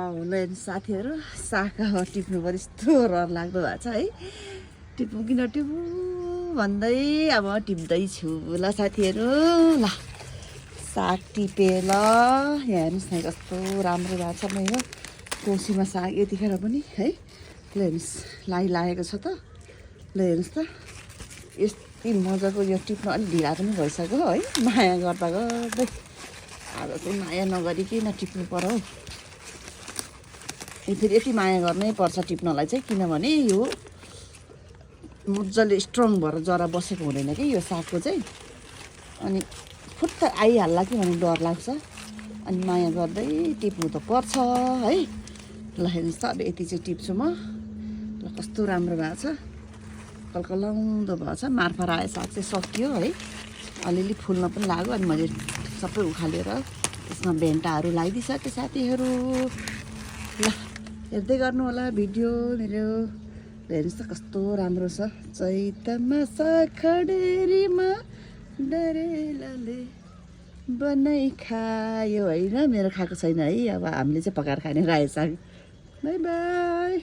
Wow साथीहरू साग टिप्नु पर्यो यस्तो रहर लाग्दो भएको छ है टिप्नु किन टिप्नु भन्दै अब टिप्दैछु ल साथीहरू ल साग टिपे ल यहाँ हेर्नुहोस् न कस्तो राम्रो भएको छ मेरो कोसीमा साग यतिखेर पनि है ल हेर्नुहोस् लागेको छ त ल हेर्नुहोस् त यति मजाको यो टिप्न अलिक ढिला पनि भइसक्यो है माया गर्दा गर्दै आज चाहिँ माया नगरिकन टिप्नु पर्यो हौ फेरि यति माया गर्नै पर्छ टिप्नलाई चाहिँ किनभने यो मजाले स्ट्रङ भएर जरा बसेको हुँदैन कि यो सागको चाहिँ अनि फुट्ट आइहाल्ला कि भन्ने डर लाग्छ अनि माया गर्दै टिप्नु त पर्छ है ल हेर्नुहोस् त अब यति चाहिँ टिप्छु म ल कस्तो राम्रो भएको छ कलकलाउँदो भएको छ मार्फा आए साग चाहिँ सकियो है अलिअलि फुल्न पनि लाग्यो अनि मैले सबै उखालेर यसमा भेन्टाहरू लगाइदिइसकेँ साथीहरू ल हेर्दै गर्नु होला भिडियो मेरो हेर्नुहोस् त कस्तो राम्रो छ चैतमा खडेरीमा डरेलाले बनाइ खायो होइन मेरो खाएको छैन है अब हामीले चाहिँ पकाएर खाने रायो साग बाई बाई।